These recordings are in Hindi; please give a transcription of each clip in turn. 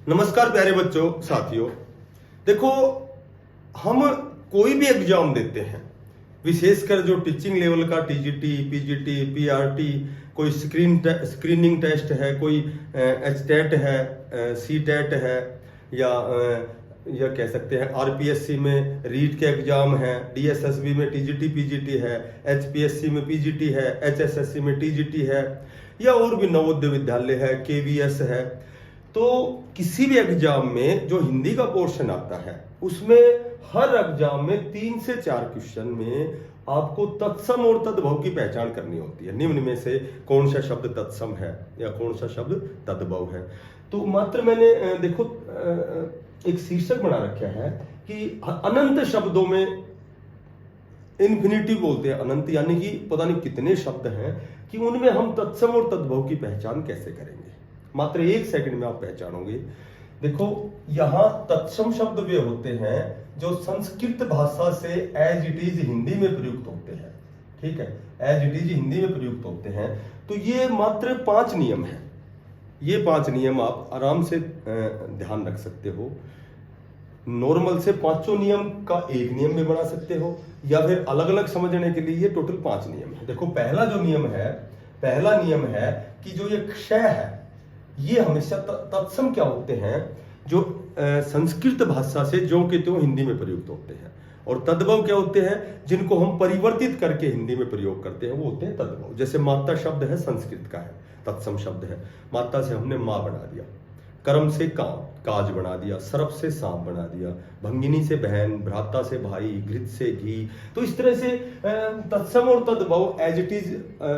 नमस्कार प्यारे बच्चों साथियों। देखो, हम कोई भी एग्जाम देते हैं, विशेषकर जो टीचिंग लेवल का टीजीटी, पीजीटी, पीआरटी, कोई स्क्रीनिंग टेस्ट है, कोई एचटेट है, सीटेट है, या कह सकते हैं आरपीएससी में रीट के एग्जाम है, डीएसएसबी में टीजीटी पीजीटी है, एचपीएससी में पीजीटी है, एचएसएससी में टीजीटी है, या और भी नवोदय विद्यालय है, केवीएस है। तो किसी भी एग्जाम में जो हिंदी का पोर्शन आता है उसमें हर एग्जाम में 3 से 4 क्वेश्चन में आपको तत्सम और तद्भव की पहचान करनी होती है। निम्न में से कौन सा शब्द तत्सम है या कौन सा शब्द तद्भव है। तो मात्र मैंने देखो एक शीर्षक बना रखा है कि अनंत शब्दों में, इन्फिनिटी बोलते हैं अनंत, यानी कि पता नहीं कितने शब्द हैं, कि उनमें हम तत्सम और तद्भव की पहचान कैसे करेंगे। मात्र 1 सेकंड में आप पहचानोंगे। देखो, यहां तत्सम शब्द वे होते हैं जो संस्कृत भाषा से एज इट इज हिंदी में प्रयुक्त होते हैं। ठीक है, एज इट इज हिंदी में प्रयुक्त होते हैं। तो ये मात्र 5 नियम है। ये 5 नियम आप आराम से ध्यान रख सकते हो। नॉर्मल से 5 नियम का एक नियम में बना सकते हो, या फिर अलग अलग समझने के लिए ये टोटल 5 नियम है। देखो, पहला नियम है कि जो ये क्षय है, ये हमेशा तत्सम क्या होते हैं, जो संस्कृत भाषा से जो के त्यों हिंदी में प्रयुक्त होते हैं। और तद्भव क्या होते हैं, जिनको हम परिवर्तित करके हिंदी में प्रयोग करते हैं, वो होते हैं तद्भव। जैसे माता शब्द है, संस्कृत का है, तत्सम शब्द है। माता से हमने माँ बना दिया, कर्म से काम काज बना दिया, सर्प से सांप बना दिया, भंगिनी से बहन, भ्राता से भाई, घृत से घी। तो इस तरह से तत्सम और तद्भव एज इट इज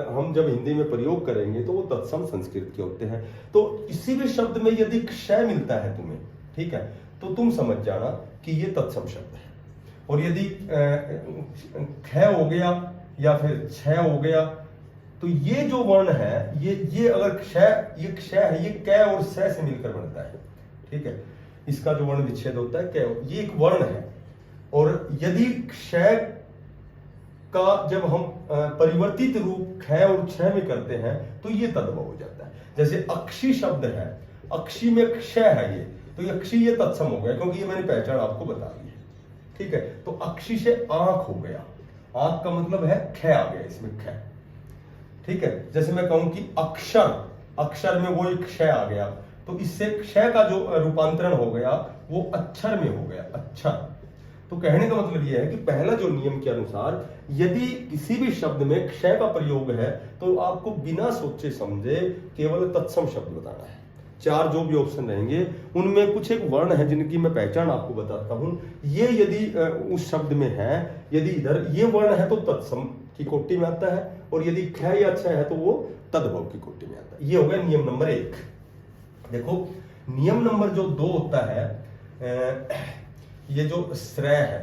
हम जब हिंदी में प्रयोग करेंगे तो वो तत्सम संस्कृत के होते हैं। तो किसी भी शब्द में यदि क्षय मिलता है तुम्हें, ठीक है, तो तुम समझ जाना कि ये तत्सम शब्द है। और यदि क्षय हो गया या फिर क्षय हो गया, तो ये जो वर्ण है, ये अगर ये क्षय है, ये कै और सै से मिलकर बनता है। ठीक है, इसका जो वर्ण विच्छेद होता है कै, ये एक वर्ण है। और यदि क्षय का जब हम परिवर्तित रूप क्षय और क्षय में करते हैं तो ये तद्भव हो जाता है। जैसे अक्षी शब्द है, अक्षी में क्षय है, तो ये अक्षी ये तत्सम हो गया, क्योंकि ये मैंने पहचान आपको बता दी है। ठीक है, तो अक्षी से आंख हो गया, आंख का मतलब है क्षय आ गया, इसमें क्षय। ठीक है, जैसे मैं कहूं कि अक्षर में वो एक क्षय आ गया, तो इससे क्षय का जो रूपांतरण हो गया वो अक्षर में हो गया, अक्षर। तो कहने का मतलब यह है कि पहला जो नियम के अनुसार यदि किसी भी शब्द में क्षय का प्रयोग है तो आपको बिना सोचे समझे केवल तत्सम शब्द बताना है। 4 जो भी ऑप्शन रहेंगे उनमें कुछ एक वर्ण है जिनकी मैं पहचान आपको बताता हूं। ये यदि उस शब्द में है, यदि इधर ये वर्ण है तो तत्सम की कोटि में आता है, और यदि क्षय या क्षय है तो वो तद्भव की कोटि में आता है। ये हो गया नियम नंबर 1। देखो, नियम नंबर जो 2 होता है, ये जो श्रेय है,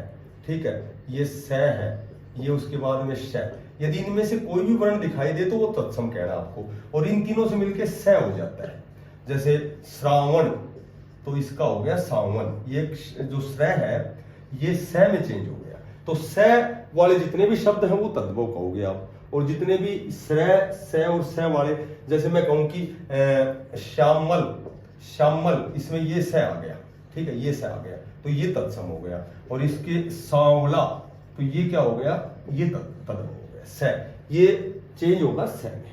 ठीक है, ये स है, ये उसके बाद में श। यदि इनमें से कोई भी वर्ण दिखाई दे तो वो तत्सम कहना आपको, और इन तीनों से मिलकर स हो जाता है। जैसे श्रावण, तो इसका हो गया सावन। ये जो श्रेय है ये स में चेंज हो गया। तो स वाले जितने भी शब्द हैं वो तद्भव कहोगे आप, और जितने भी श्रेय स और स वाले, जैसे मैं कहूं कि श्यामल, इसमें ये स आ गया, ठीक है, ये स आ गया, तो ये तत्सम हो गया। और इसके सांवला, तो ये क्या हो गया, ये तद्भव हो गया, स। ये चेंज होगा स में।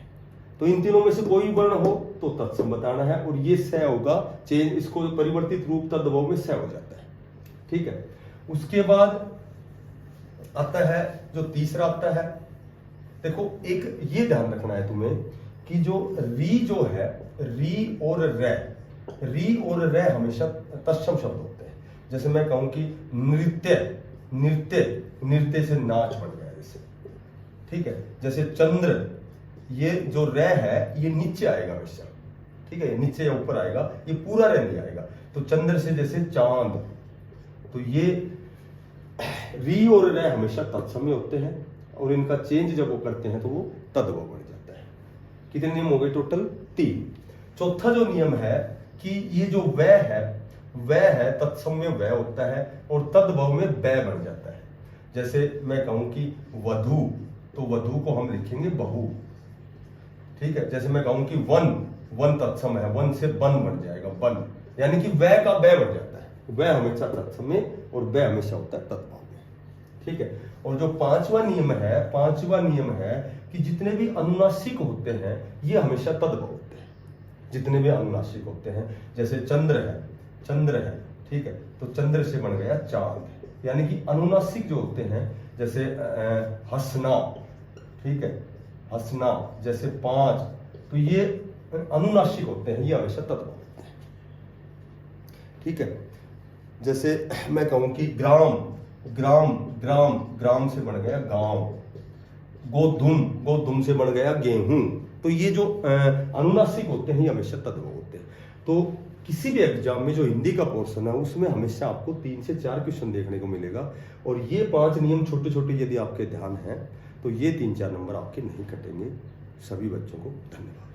तो इन तीनों में से कोई वर्ण हो तो तत्सम बताना है, और ये स होगा चेंज, इसको परिवर्तित रूप तद्भव में स हो जाता है। ठीक है, उसके बाद आता है जो तीसरा आता है। देखो, एक ये ध्यान रखना है तुम्हें कि जो री जो है, री और रे हमेशा तत्सम शब्द होते हैं। जैसे मैं कहूं कि नृत्य से नाच बन गया जैसे। ठीक है, जैसे चंद्र, ये जो रे है ये नीचे आएगा हमेशा। ठीक है, नीचे या ऊपर आएगा, ये पूरा रे नहीं आएगा। तो चंद्र से जैसे चांद, तो ये री और रे हमेशा तत्सम में होते हैं, और इनका चेंज जब वो करते हैं तो वो तद्भव बन जाता है। कितने नियम हो गए टोटल? 3। चौथा जो नियम है कि ये जो वह है तत्सम में वह होता है और तद्भव में वह बन जाता है। जैसे मैं कहूं कि वधु, तो वधु को हम लिखेंगे बहु। ठीक है, जैसे मैं कहूं कि वन तत्सम है, वन से बन बन जाएगा, बन। यानी कि वह का वह बन जाता है, वह हमेशा तत्सम में और वह हमेशा होता है तद्भव में। ठीक है। और जो पांचवा नियम है कि जितने भी अनुनासिक होते हैं ये हमेशा तद्भव होते हैं। जितने भी अनुनासिक होते हैं, जैसे चंद्र है, ठीक है, तो चंद्र से बन गया चांद, यानी कि अनुनासिक जो होते हैं, जैसे हंसना, ठीक है, हंसना, जैसे पांच, तो ये अनुनासिक होते हैं, ये हमेशा तद्भव होते हैं। ठीक है। जैसे मैं कहूं कि ग्राम से बन गया गांव, गोधुम से बन गया गेहूं, तो ये जो अनुनासिक होते हैं ये हमेशा तद्भव होते हैं। तो किसी भी एग्जाम में जो हिंदी का पोर्शन है उसमें हमेशा आपको 3 से 4 क्वेश्चन देखने को मिलेगा, और ये 5 नियम छोटे छोटे यदि आपके ध्यान है तो ये 3-4 नंबर आपके नहीं कटेंगे। सभी बच्चों को धन्यवाद।